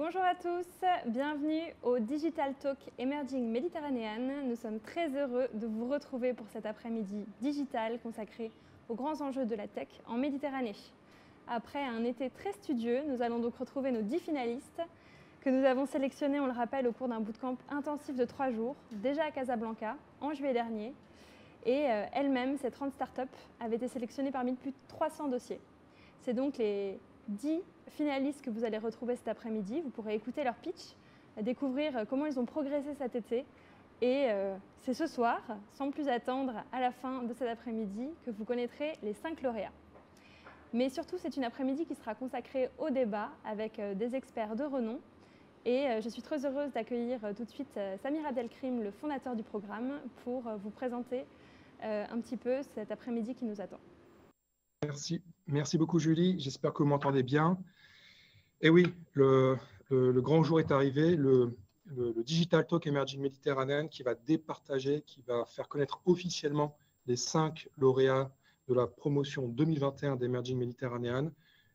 Bonjour à tous, bienvenue au Digital Talk Emerging Mediterranean. Nous sommes très heureux de vous retrouver pour cet après-midi digital consacré aux grands enjeux de la tech en Méditerranée. Après un été très studieux, nous allons donc retrouver nos 10 finalistes que nous avons sélectionnés, on le rappelle, au cours d'un bootcamp intensif de 3 jours, déjà à Casablanca, en juillet dernier. Et elles-mêmes, ces 30 startups, avaient été sélectionnées parmi plus de 300 dossiers. C'est donc les 10 finalistes que vous allez retrouver cet après-midi. Vous pourrez écouter leur pitch, découvrir comment ils ont progressé cet été. Et c'est ce soir, sans plus attendre, à la fin de cet après-midi, que vous connaîtrez les 5 lauréats. Mais surtout, c'est une après-midi qui sera consacrée au débat avec des experts de renom. Et je suis très heureuse d'accueillir tout de suite Samir Abdelkrim, le fondateur du programme, pour vous présenter un petit peu cet après-midi qui nous attend. Merci beaucoup Julie, j'espère que vous m'entendez bien. Et oui, le grand jour est arrivé, le Digital Talk Emerging Mediterranean qui va départager, qui va faire connaître officiellement les 5 lauréats de la promotion 2021 d'Emerging Mediterranean.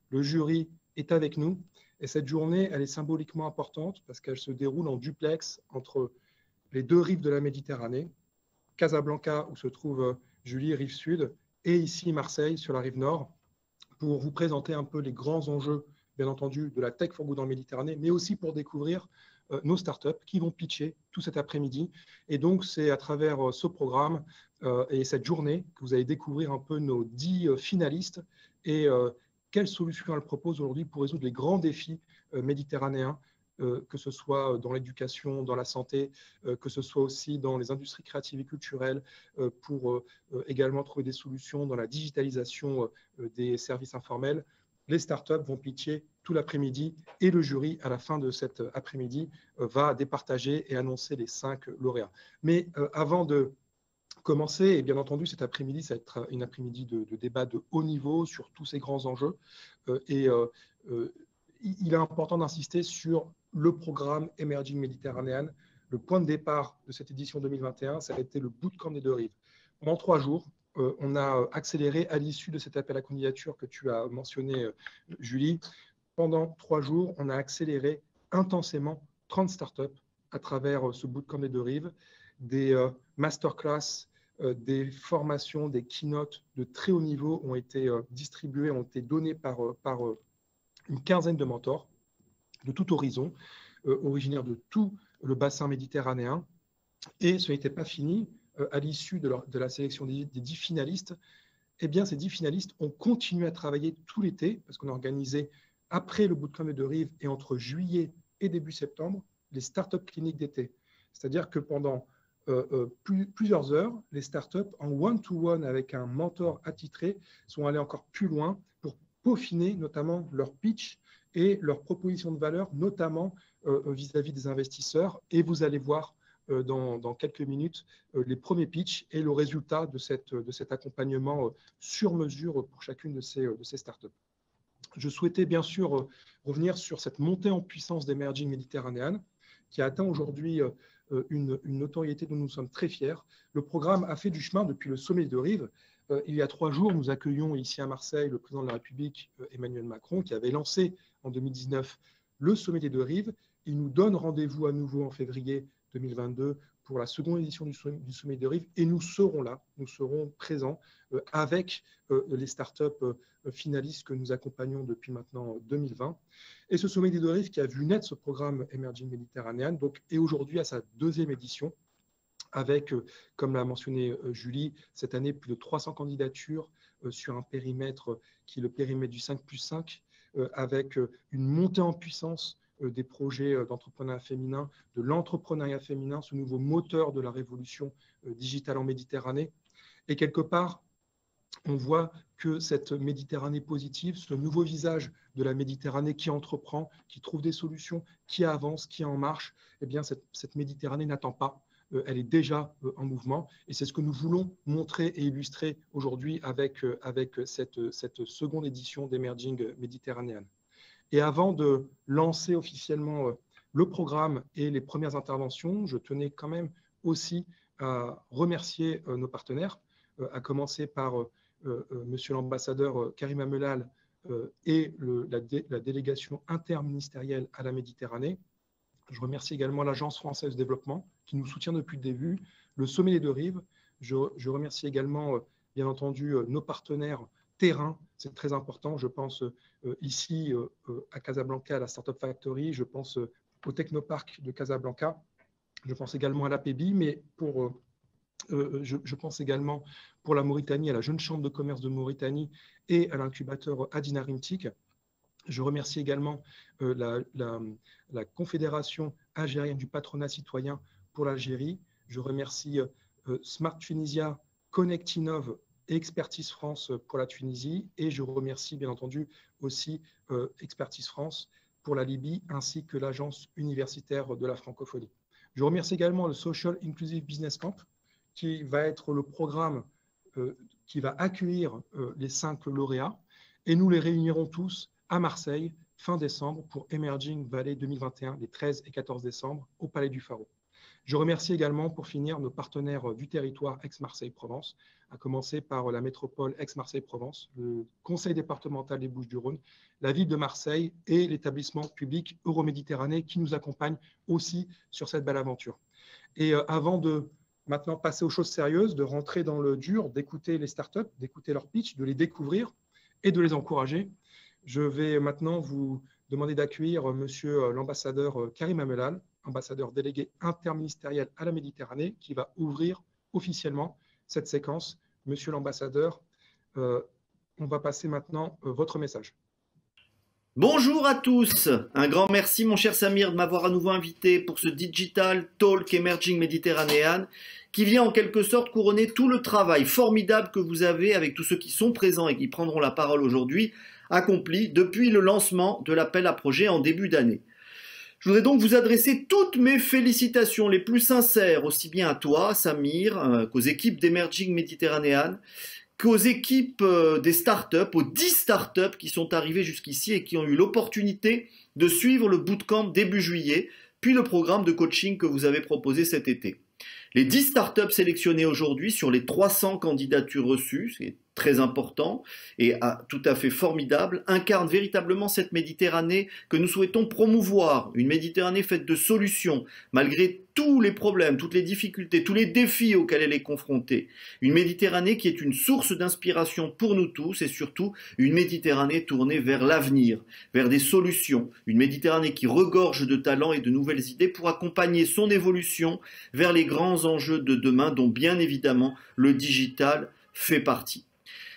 Le jury est avec nous et cette journée, elle est symboliquement importante parce qu'elle se déroule en duplex entre les 2 rives de la Méditerranée, Casablanca où se trouve Julie, rive sud, et ici Marseille sur la rive nord, pour vous présenter un peu les grands enjeux, bien entendu, de la tech for good en Méditerranée, mais aussi pour découvrir nos startups qui vont pitcher tout cet après-midi. Et donc, c'est à travers ce programme et cette journée que vous allez découvrir un peu nos 10 finalistes et quelles solutions elles proposent aujourd'hui pour résoudre les grands défis méditerranéens, que ce soit dans l'éducation, dans la santé, que ce soit aussi dans les industries créatives et culturelles, pour également trouver des solutions dans la digitalisation des services informels. Les startups vont pitcher tout l'après-midi et le jury, à la fin de cet après-midi, va départager et annoncer les 5 lauréats. Mais avant de commencer, et bien entendu, cet après-midi, ça va être une après-midi de débat de haut niveau sur tous ces grands enjeux. Il est important d'insister sur le programme Emerging Mediterranean. Le point de départ de cette édition 2021, ça a été le bootcamp des 2 rives. Pendant 3 jours, on a accéléré à l'issue de cet appel à candidature que tu as mentionné, Julie. Pendant 3 jours, on a accéléré intensément 30 startups à travers ce bootcamp des 2 rives, des masterclass, des formations, des keynotes de très haut niveau ont été distribuées, ont été données par une quinzaine de mentors de tout horizon, originaires de tout le bassin méditerranéen. Et ce n'était pas fini. À l'issue de la sélection des 10 finalistes, eh bien, ces 10 finalistes ont continué à travailler tout l'été, parce qu'on a organisé, après le bootcamp des 2 rives et entre juillet et début septembre, les startups cliniques d'été. C'est-à-dire que pendant plusieurs heures, les startups en one-to-one avec un mentor attitré sont allés encore plus loin pour peaufiner notamment leur pitch et leurs propositions de valeur, notamment vis-à-vis des investisseurs. Et vous allez voir dans quelques minutes les premiers pitchs et le résultat de cet accompagnement sur mesure pour chacune de ces startups. Je souhaitais bien sûr revenir sur cette montée en puissance d'Emerging Mediterranean qui a atteint aujourd'hui une notoriété dont nous sommes très fiers. Le programme a fait du chemin depuis le sommet de Rives. Il y a 3 jours, nous accueillons ici à Marseille le président de la République, Emmanuel Macron, qui avait lancé en 2019 le sommet des 2 rives. Il nous donne rendez-vous à nouveau en février 2022 pour la seconde édition du sommet des 2 rives et nous serons là, nous serons présents avec les startups finalistes que nous accompagnons depuis maintenant 2020. Et ce sommet des 2 rives qui a vu naître ce programme Emerging Mediterranean donc, est aujourd'hui à sa 2e édition avec, comme l'a mentionné Julie, cette année plus de 300 candidatures sur un périmètre qui est le périmètre du 5+5, avec une montée en puissance des projets d'entrepreneuriat féminin, de l'entrepreneuriat féminin, ce nouveau moteur de la révolution digitale en Méditerranée. Et quelque part, on voit que cette Méditerranée positive, ce nouveau visage de la Méditerranée qui entreprend, qui trouve des solutions, qui avance, qui est en marche, eh bien cette Méditerranée n'attend pas. Elle est déjà en mouvement et c'est ce que nous voulons montrer et illustrer aujourd'hui avec cette seconde édition d'Emerging Mediterranean. Et avant de lancer officiellement le programme et les premières interventions, je tenais quand même aussi à remercier nos partenaires, à commencer par Monsieur l'ambassadeur Karim Amelal et la délégation interministérielle à la Méditerranée. Je remercie également l'Agence française de développement qui nous soutient depuis le début, le Sommet des Deux Rives. Je remercie également, bien entendu, nos partenaires terrain, c'est très important. Je pense ici à Casablanca, à la Startup Factory, je pense au Technoparc de Casablanca, je pense également à l'APEBI, mais je pense également pour la Mauritanie, à la Jeune Chambre de commerce de Mauritanie et à l'incubateur Adina Rimtik. Je remercie également la Confédération algérienne du patronat citoyen pour l'Algérie. Je remercie Smart Tunisia, Connectinov et Expertise France pour la Tunisie. Et je remercie bien entendu aussi Expertise France pour la Libye, ainsi que l'Agence universitaire de la francophonie. Je remercie également le Social Inclusive Business Camp, qui va être le programme qui va accueillir les 5 lauréats. Et nous les réunirons tous à Marseille, fin décembre, pour Emerging Valley 2021, les 13 et 14 décembre, au Palais du Pharo. Je remercie également, pour finir, nos partenaires du territoire Aix-Marseille-Provence, à commencer par la métropole Aix-Marseille-Provence, le conseil départemental des Bouches-du-Rhône, la ville de Marseille et l'établissement public Euroméditerranée qui nous accompagne aussi sur cette belle aventure. Et avant de maintenant passer aux choses sérieuses, de rentrer dans le dur, d'écouter les startups, d'écouter leur pitch, de les découvrir et de les encourager, je vais maintenant vous demander d'accueillir Monsieur l'ambassadeur Karim Amelal, ambassadeur délégué interministériel à la Méditerranée, qui va ouvrir officiellement cette séquence. Monsieur l'ambassadeur, on va passer maintenant votre message. Bonjour à tous, un grand merci mon cher Samir de m'avoir à nouveau invité pour ce Digital Talk Emerging Mediterranean qui vient en quelque sorte couronner tout le travail formidable que vous avez avec tous ceux qui sont présents et qui prendront la parole aujourd'hui, accompli depuis le lancement de l'appel à projet en début d'année. Je voudrais donc vous adresser toutes mes félicitations les plus sincères, aussi bien à toi, Samir, qu'aux équipes d'Emerging Mediterranean, qu'aux équipes des startups, aux 10 startups qui sont arrivées jusqu'ici et qui ont eu l'opportunité de suivre le bootcamp début juillet, puis le programme de coaching que vous avez proposé cet été. Les 10 startups sélectionnées aujourd'hui sur les 300 candidatures reçues, c'est très important et tout à fait formidable, incarnent véritablement cette Méditerranée que nous souhaitons promouvoir, une Méditerranée faite de solutions, malgré tous les problèmes, toutes les difficultés, tous les défis auxquels elle est confrontée. Une Méditerranée qui est une source d'inspiration pour nous tous et surtout une Méditerranée tournée vers l'avenir, vers des solutions. Une Méditerranée qui regorge de talents et de nouvelles idées pour accompagner son évolution vers les grands enjeux de demain dont bien évidemment le digital fait partie.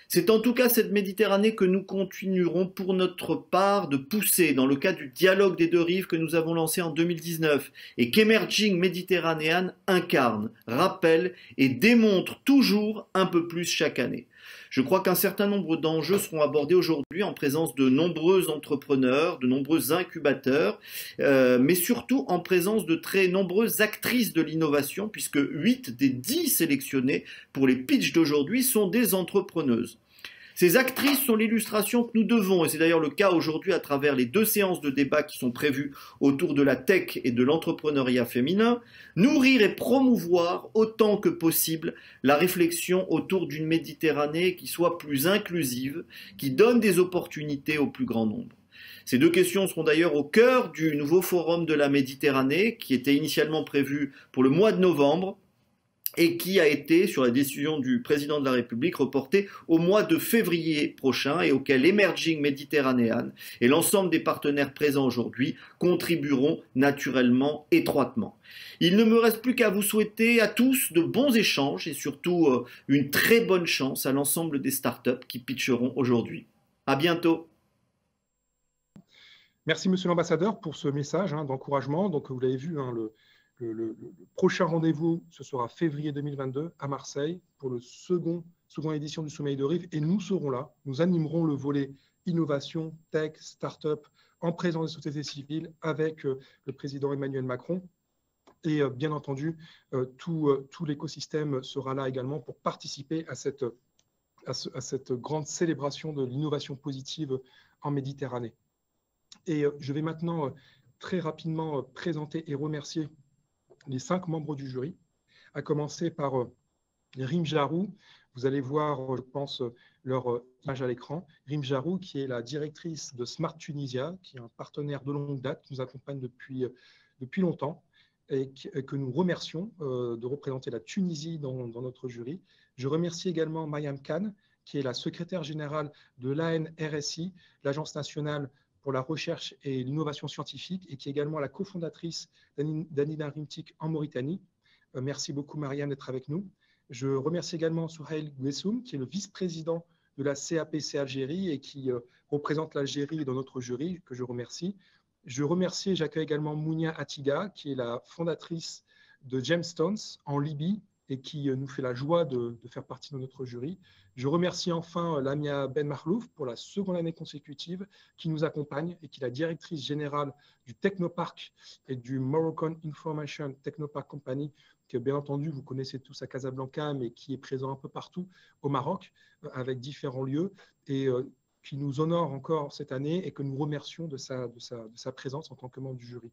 C'est en tout cas cette Méditerranée que nous continuerons pour notre part de pousser dans le cadre du dialogue des deux rives que nous avons lancé en 2019 et qu'Emerging Mediterranean incarne, rappelle et démontre toujours un peu plus chaque année. Je crois qu'un certain nombre d'enjeux seront abordés aujourd'hui en présence de nombreux entrepreneurs, de nombreux incubateurs, mais surtout en présence de très nombreuses actrices de l'innovation puisque 8 des 10 sélectionnés pour les pitchs d'aujourd'hui sont des entrepreneuses. Ces actrices sont l'illustration que nous devons, et c'est d'ailleurs le cas aujourd'hui à travers les 2 séances de débat qui sont prévues autour de la tech et de l'entrepreneuriat féminin, nourrir et promouvoir autant que possible la réflexion autour d'une Méditerranée qui soit plus inclusive, qui donne des opportunités au plus grand nombre. Ces 2 questions seront d'ailleurs au cœur du nouveau forum de la Méditerranée qui était initialement prévu pour le mois de novembre, et qui a été, sur la décision du président de la République, reporté au mois de février prochain et auquel Emerging Mediterranean et l'ensemble des partenaires présents aujourd'hui contribueront naturellement étroitement. Il ne me reste plus qu'à vous souhaiter à tous de bons échanges et surtout une très bonne chance à l'ensemble des startups qui pitcheront aujourd'hui. À bientôt. Merci Monsieur l'ambassadeur pour ce message d'encouragement. Donc vous l'avez vu, le prochain rendez-vous, ce sera février 2022 à Marseille pour le seconde édition du Sommet de Rive et nous serons là. Nous animerons le volet innovation, tech, start-up en présence des sociétés civiles avec le président Emmanuel Macron. Et bien entendu, tout l'écosystème sera là également pour participer à cette grande célébration de l'innovation positive en Méditerranée. Et je vais maintenant très rapidement présenter et remercier les 5 membres du jury, à commencer par Rim Jarou. Vous allez voir, je pense, leur image à l'écran. Rim Jarou, qui est la directrice de Smart Tunisia, qui est un partenaire de longue date, qui nous accompagne depuis longtemps et que nous remercions de représenter la Tunisie dans notre jury. Je remercie également Mayam Khan, qui est la secrétaire générale de l'ANRSI, l'Agence nationale pour la recherche et l'innovation scientifique, et qui est également la cofondatrice d'Anina Rimtik en Mauritanie. Merci beaucoup, Marianne, d'être avec nous. Je remercie également Souhail Guessoum, qui est le vice-président de la CAPC Algérie et qui représente l'Algérie dans notre jury, que je remercie. Je remercie et j'accueille également Mounia Atiga, qui est la fondatrice de Gemstones en Libye et qui nous fait la joie de faire partie de notre jury. Je remercie enfin Lamia Ben Mahlouf pour la seconde année consécutive qui nous accompagne et qui est la directrice générale du Technopark et du Moroccan Information Technopark Company, que bien entendu vous connaissez tous à Casablanca, mais qui est présent un peu partout au Maroc avec différents lieux et qui nous honore encore cette année et que nous remercions de sa présence en tant que membre du jury.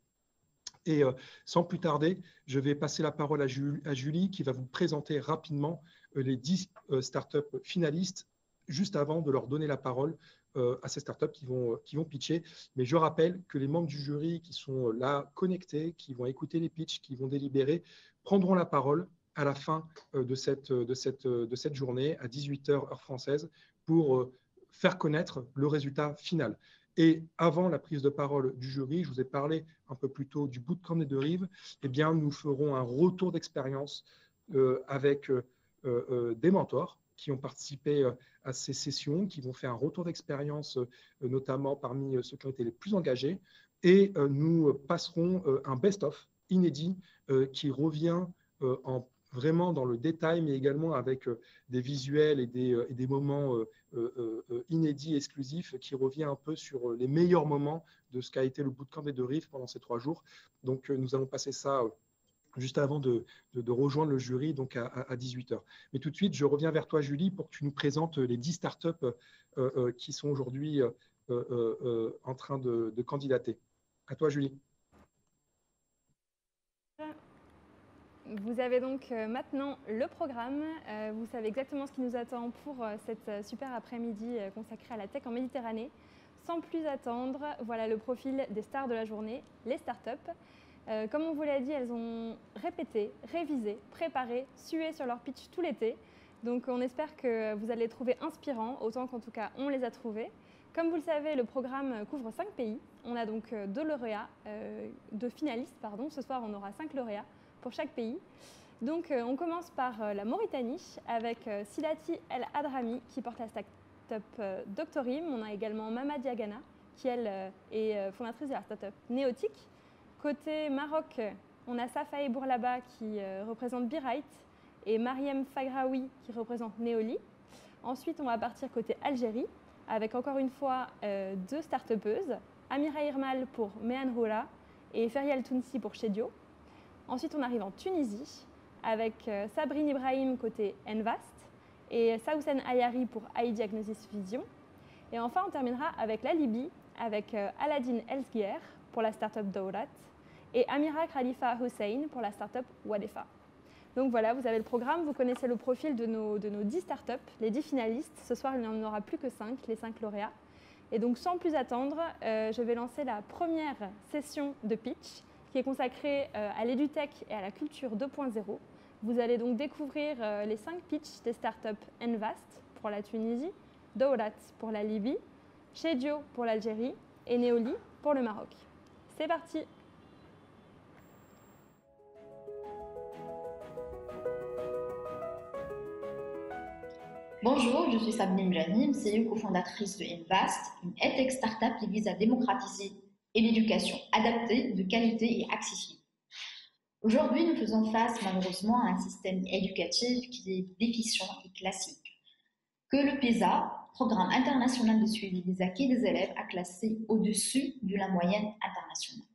Et sans plus tarder, je vais passer la parole à Julie qui va vous présenter rapidement les 10 startups finalistes juste avant de leur donner la parole à ces startups qui vont pitcher. Mais je rappelle que les membres du jury qui sont là connectés, qui vont écouter les pitchs, qui vont délibérer, prendront la parole à la fin de cette journée à 18h heure française pour faire connaître le résultat final. Et avant la prise de parole du jury, je vous ai parlé un peu plus tôt du bootcamp des Deux Rives, eh bien, nous ferons un retour d'expérience avec des mentors qui ont participé à ces sessions, qui vont faire un retour d'expérience, notamment parmi ceux qui ont été les plus engagés. Et nous passerons un best-of inédit qui revient vraiment dans le détail, mais également avec des visuels et des moments inédits, exclusifs, qui revient un peu sur les meilleurs moments de ce qu'a été le bootcamp des Deux Rives pendant ces 3 jours. Donc, nous allons passer ça juste avant de rejoindre le jury, donc à 18h. Mais tout de suite, je reviens vers toi, Julie, pour que tu nous présentes les 10 startups qui sont aujourd'hui en train de candidater. À toi, Julie. Vous avez donc maintenant le programme. Vous savez exactement ce qui nous attend pour cette super après-midi consacrée à la tech en Méditerranée. Sans plus attendre, voilà le profil des stars de la journée, les startups. Comme on vous l'a dit, elles ont répété, révisé, préparé, sué sur leur pitch tout l'été. Donc on espère que vous allez les trouver inspirants, autant qu'en tout cas on les a trouvés. Comme vous le savez, le programme couvre 5 pays. On a donc 2 finalistes. Ce soir, on aura 5 lauréats pour chaque pays. Donc on commence par la Mauritanie avec Silati El Hadrami qui porte la start-up Doctorim. On a également Mama Diagana qui elle est fondatrice de la start-up Néotique. Côté Maroc, on a Safae Bourlaba qui représente Birite et Mariem Fagraoui qui représente Neoli. Ensuite, on va partir côté Algérie avec encore une fois 2 start-upeuses, Amira Irmal pour Mehanroula et Ferial Tounsi pour Shedio. Ensuite, on arrive en Tunisie avec Sabrine Ibrahim côté Envast et Saoussen Ayari pour iDiagnosis Vision. Et enfin, on terminera avec la Libye avec Aladdin Elsguer pour la startup Dawlat et Amira Khalifa Hussein pour la startup Wadefa. Donc voilà, vous avez le programme, vous connaissez le profil de nos 10 startups, les 10 finalistes. Ce soir, il n'y en aura plus que 5, les 5 lauréats. Et donc, sans plus attendre, je vais lancer la première session de pitch qui est consacrée à l'EduTech et à la culture 2.0. Vous allez donc découvrir les 5 pitchs des startups Envast pour la Tunisie, Dawlat pour la Libye, Shedio pour l'Algérie et Neoli pour le Maroc. C'est parti! Bonjour, je suis Sabrine Ibrahim, CEO cofondatrice de Envast, une EdTech startup qui vise à démocratiser l'éducation adaptée, de qualité et accessible. Aujourd'hui, nous faisons face malheureusement à un système éducatif qui est déficient et classique, que le PISA, Programme international de suivi des acquis des élèves, a classé au-dessus de la moyenne internationale.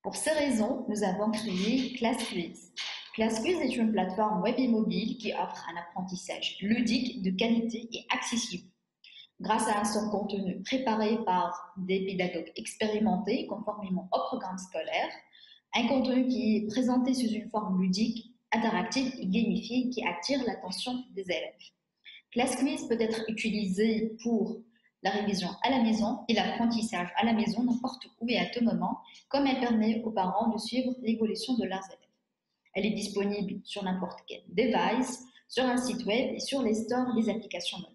Pour ces raisons, nous avons créé ClassQuiz. ClassQuiz est une plateforme web et mobile qui offre un apprentissage ludique, de qualité et accessible. Grâce à son contenu préparé par des pédagogues expérimentés conformément au programme scolaire, un contenu qui est présenté sous une forme ludique, interactive et gamifiée qui attire l'attention des élèves. ClassQuiz peut être utilisé pour la révision à la maison et l'apprentissage à la maison n'importe où et à tout moment, comme elle permet aux parents de suivre l'évolution de leurs élèves. Elle est disponible sur n'importe quel device, sur un site web et sur les stores des applications mobiles.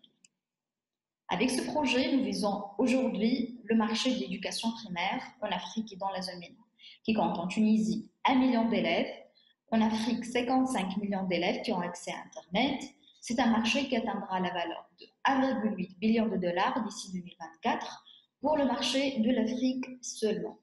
Avec ce projet, nous visons aujourd'hui le marché de l'éducation primaire en Afrique et dans la zone MENA, qui compte en Tunisie 1 million d'élèves, en Afrique 55 millions d'élèves qui ont accès à Internet. C'est un marché qui atteindra la valeur de 1,8 billion de dollars d'ici 2024 pour le marché de l'Afrique seulement.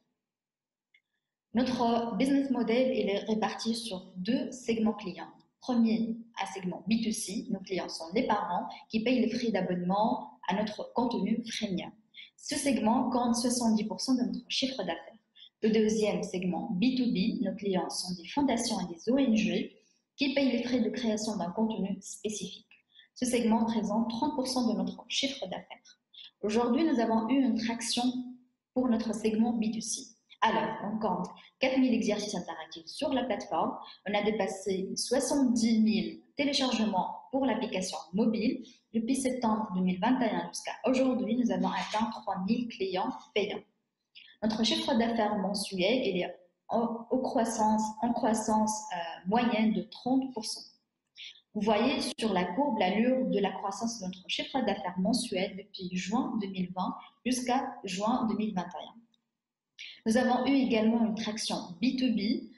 Notre business model est réparti sur 2 segments clients. Premier, un segment B2C. Nos clients sont les parents qui payent les frais d'abonnement à notre contenu freemium. Ce segment compte 70% de notre chiffre d'affaires. Le deuxième segment B2B, nos clients sont des fondations et des ONG qui payent les frais de création d'un contenu spécifique. Ce segment représente 30% de notre chiffre d'affaires. Aujourd'hui, nous avons eu une traction pour notre segment B2C. Alors, on compte 4000 exercices interactifs sur la plateforme. On a dépassé 70 000 téléchargements pour l'application mobile. Depuis septembre 2021 jusqu'à aujourd'hui, nous avons atteint 3000 clients payants. Notre chiffre d'affaires mensuel il est en croissance moyenne de 30%. Vous voyez sur la courbe l'allure de la croissance de notre chiffre d'affaires mensuel depuis juin 2020 jusqu'à juin 2021. Nous avons eu également une traction B2B.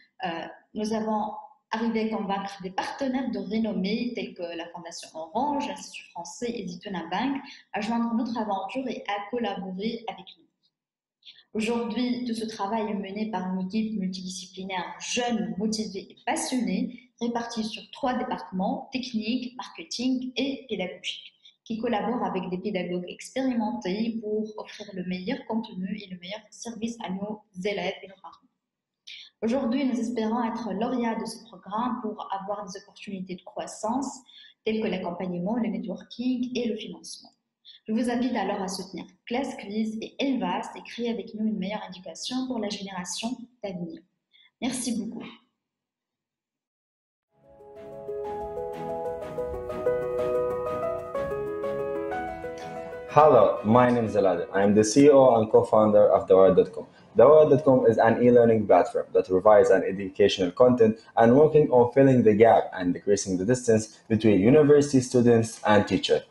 Nous avons arrivé à convaincre des partenaires de renommée tels que la Fondation Orange, l'Institut français et Zitouna Bank à joindre notre aventure et à collaborer avec nous. Aujourd'hui, tout ce travail est mené par une équipe multidisciplinaire jeune, motivée et passionnée, répartie sur 3 départements, technique, marketing et pédagogique, qui collaborent avec des pédagogues expérimentés pour offrir le meilleur contenu et le meilleur service à nos élèves et nos parents. Aujourd'hui, nous espérons être lauréats de ce programme pour avoir des opportunités de croissance telles que l'accompagnement, le networking et le financement. Je vous invite alors à soutenir ClassQuiz et Envast et créer avec nous une meilleure éducation pour la génération d'avenir. Merci beaucoup. Hello, my name is Aladdin. I am the CEO and co-founder of Dawad.com. Dawad.com is an e-learning platform that provides an educational content and working on filling the gap and decreasing the distance between university students and teachers.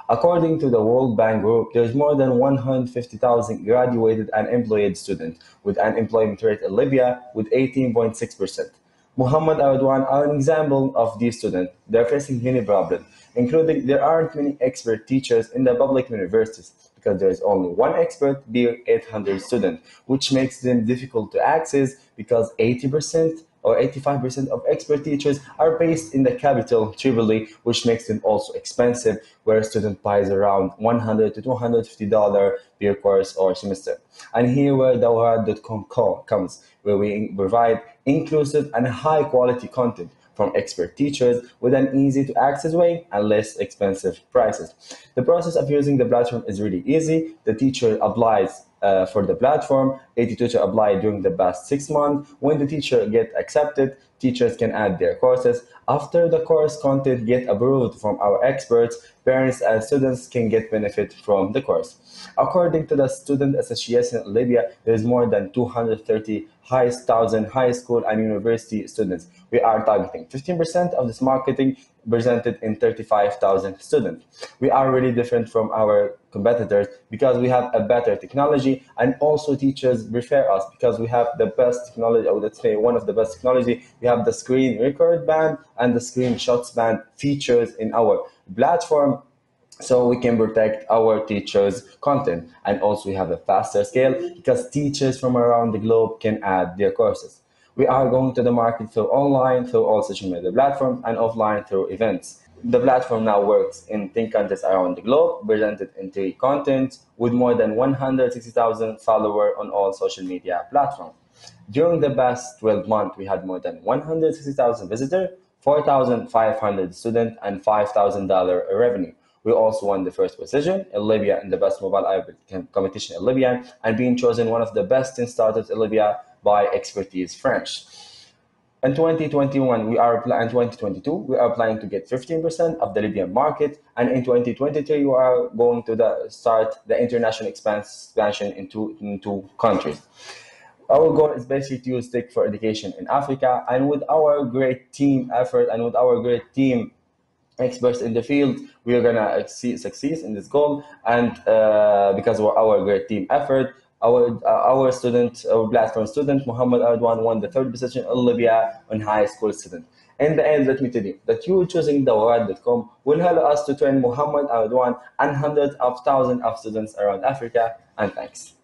According to the World Bank Group, there's more than 150,000 graduated and employed students with an employment rate in Libya with 18.6%. Muhammad Awadwan are an example of these students. They're facing many problems, including there aren't many expert teachers in the public universities because there is only one expert per 800 students, which makes them difficult to access because 80% or 85% of expert teachers are based in the capital, Tripoli, which makes them also expensive, where a student buys around $100 to $250 per course or semester. And here where Dawad.com comes, where we provide inclusive and high quality content from expert teachers with an easy to access way and less expensive prices. The process of using the platform is really easy. The teacher applies for the platform. 80 teachers apply during the past 6 months. When the teacher gets accepted, teachers can add their courses. After the course content get approved from our experts, parents and students can get benefit from the course. According to the Student Association in Libya, there is more than 230,000 high school and university students. We are targeting 15% of this marketing presented in 35,000 students. We are really different from our competitors because we have a better technology, and also teachers prefer us because we have the best technology, or let's say one of the best technology. We have the screen record band and the screenshots band features in our platform, so we can protect our teachers' content. And also we have a faster scale because teachers from around the globe can add their courses. We are going to the market through online, through all social media platforms, and offline through events. The platform now works in 10 countries around the globe, presented in 3 continents, with more than 160,000 followers on all social media platforms. During the past 12 months, we had more than 160,000 visitors, 4,500 students, and $5,000 revenue. We also won the first position in Libya in the best mobile app competition in Libya, and being chosen one of the best 10 startups in Libya by Expertise French. In 2021, in 2022, we are planning to get 15% of the Libyan market, and in 2023, we are going to start the international expansion into countries. Our goal is basically to use tech for education in Africa, and with our great team effort and with our great team experts in the field, we are gonna succeed in this goal. And because of our great team effort, our platform student, Muhammad Ardoan, won the 3rd position in Libya on high school student. In the end, let me tell you that you choosing Dawaad.com will help us to train Muhammad Ardoan and hundreds of thousands of students around Africa. And thanks.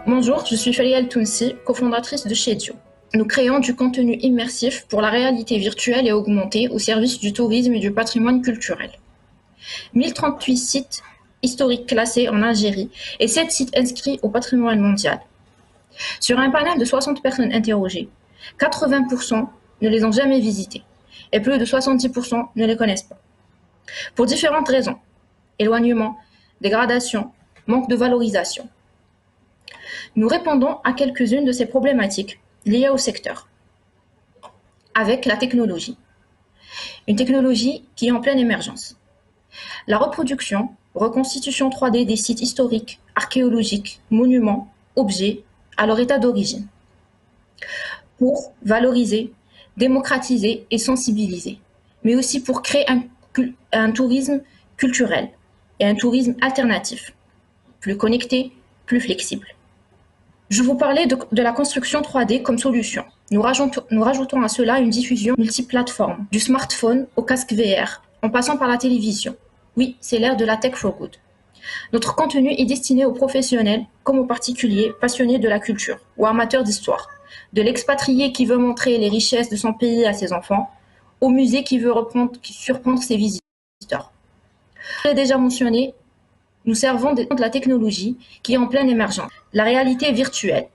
Bonjour, je suis Falia El-Tounsi, cofondatrice de Shedio. Nous créons du contenu immersif pour la réalité virtuelle et augmentée au service du tourisme et du patrimoine culturel. 1038 sites historiques classés en Algérie et 7 sites inscrits au patrimoine mondial. Sur un panel de 60 personnes interrogées, 80% ne les ont jamais visités et plus de 70% ne les connaissent pas. Pour différentes raisons, éloignement, dégradation, manque de valorisation. Nous répondons à quelques-unes de ces problématiques liées au secteur avec la technologie. Une technologie qui est en pleine émergence. La reproduction, reconstitution 3D des sites historiques, archéologiques, monuments, objets à leur état d'origine. Pour valoriser, démocratiser et sensibiliser, mais aussi pour créer un tourisme culturel et un tourisme alternatif, plus connecté, plus flexible. Je vous parlais de la construction 3D comme solution. Nous rajoutons à cela une diffusion multiplateforme, du smartphone au casque VR, en passant par la télévision. Oui, c'est l'ère de la tech for good. Notre contenu est destiné aux professionnels comme aux particuliers passionnés de la culture ou amateurs d'histoire, de l'expatrié qui veut montrer les richesses de son pays à ses enfants, au musée qui veut surprendre ses visiteurs. Je l'ai déjà mentionné, nous servons de la technologie qui est en pleine émergence. La réalité virtuelle,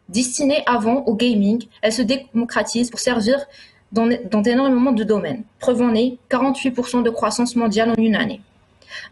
destinée avant au gaming, elle se démocratise pour servir dans énormément de domaines. Preuve en est, 48% de croissance mondiale en une année.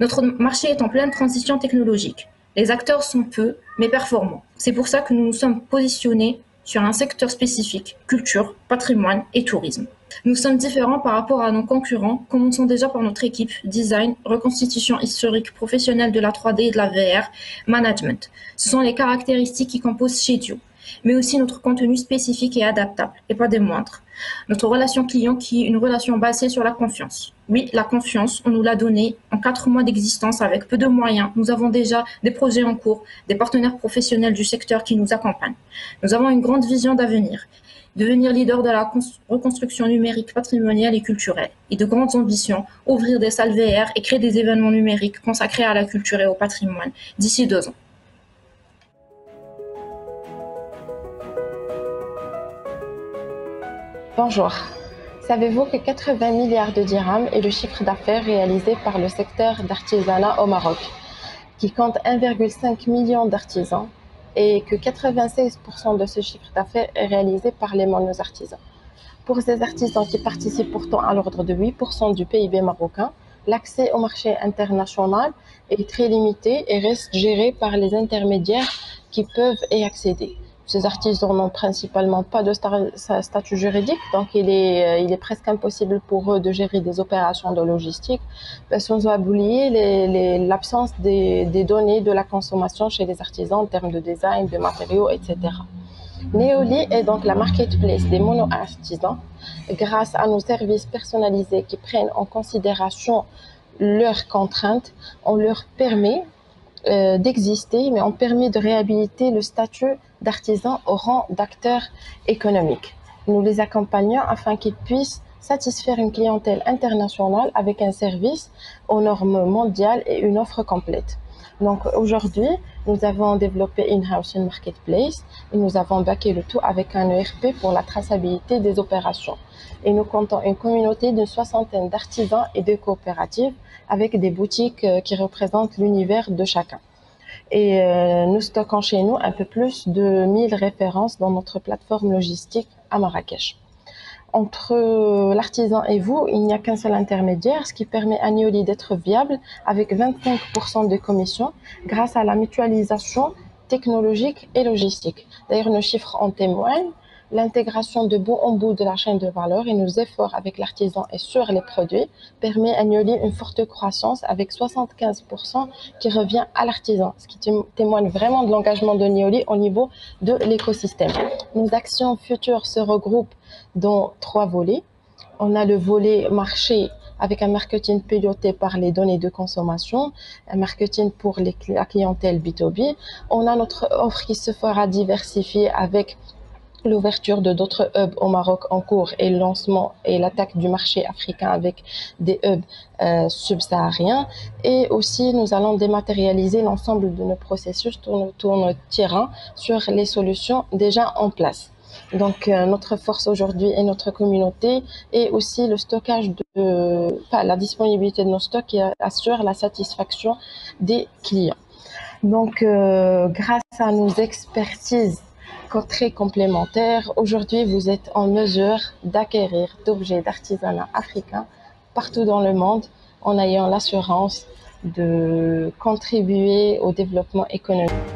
Notre marché est en pleine transition technologique. Les acteurs sont peu, mais performants. C'est pour ça que nous nous sommes positionnés sur un secteur spécifique, culture, patrimoine et tourisme. Nous sommes différents par rapport à nos concurrents, commençons déjà par notre équipe, design, reconstitution historique professionnelle de la 3D et de la VR, management. Ce sont les caractéristiques qui composent Shedio, mais aussi notre contenu spécifique et adaptable, et pas des moindres. Notre relation client qui est une relation basée sur la confiance. Oui, la confiance, on nous l'a donnée en 4 mois d'existence avec peu de moyens. Nous avons déjà des projets en cours, des partenaires professionnels du secteur qui nous accompagnent. Nous avons une grande vision d'avenir. Devenir leader de la reconstruction numérique patrimoniale et culturelle. Et de grandes ambitions, ouvrir des salles VR et créer des événements numériques consacrés à la culture et au patrimoine d'ici 2 ans. Bonjour. Savez-vous que 80 milliards de dirhams est le chiffre d'affaires réalisé par le secteur d'artisanat au Maroc, qui compte 1,5 million d'artisans, et que 96% de ce chiffre d'affaires est réalisé par les monos artisans. Pour ces artisans qui participent pourtant à l'ordre de 8% du PIB marocain, l'accès au marché international est très limité et reste géré par les intermédiaires qui peuvent y accéder. Ces artisans n'ont principalement pas de statut juridique, donc il est presque impossible pour eux de gérer des opérations de logistique, sans oublier l'absence des données de la consommation chez les artisans en termes de design, de matériaux, etc. Neoli est donc la marketplace des mono-artisans. Grâce à nos services personnalisés qui prennent en considération leurs contraintes, on leur permet d'exister, mais on permet de réhabiliter le statut d'artisans au rang d'acteurs économiques. Nous les accompagnons afin qu'ils puissent satisfaire une clientèle internationale avec un service aux normes mondiales et une offre complète. Donc aujourd'hui, nous avons développé in-house une marketplace et nous avons backé le tout avec un ERP pour la traçabilité des opérations. Et nous comptons une communauté d'une 60aine d'artisans et de coopératives avec des boutiques qui représentent l'univers de chacun. Et nous stockons chez nous un peu plus de 1000 références dans notre plateforme logistique à Marrakech. Entre l'artisan et vous, il n'y a qu'un seul intermédiaire, ce qui permet à Neoli d'être viable avec 25% de commission grâce à la mutualisation technologique et logistique. D'ailleurs, nos chiffres en témoignent. L'intégration de bout en bout de la chaîne de valeur et nos efforts avec l'artisan et sur les produits permet à Nioli une forte croissance avec 75% qui revient à l'artisan, ce qui témoigne vraiment de l'engagement de Nioli au niveau de l'écosystème. Nos actions futures se regroupent dans 3 volets. On a le volet marché avec un marketing piloté par les données de consommation, un marketing pour la clientèle B2B. On a notre offre qui se fera diversifier avec l'ouverture de d'autres hubs au Maroc en cours et le lancement et l'attaque du marché africain avec des hubs subsahariens. Et aussi, nous allons dématérialiser l'ensemble de nos processus autour de notre terrain sur les solutions déjà en place. Donc, notre force aujourd'hui est notre communauté et aussi le stockage la disponibilité de nos stocks qui assure la satisfaction des clients. Donc, grâce à nos expertises très complémentaires, aujourd'hui, vous êtes en mesure d'acquérir d'objets d'artisanat africain partout dans le monde en ayant l'assurance de contribuer au développement économique.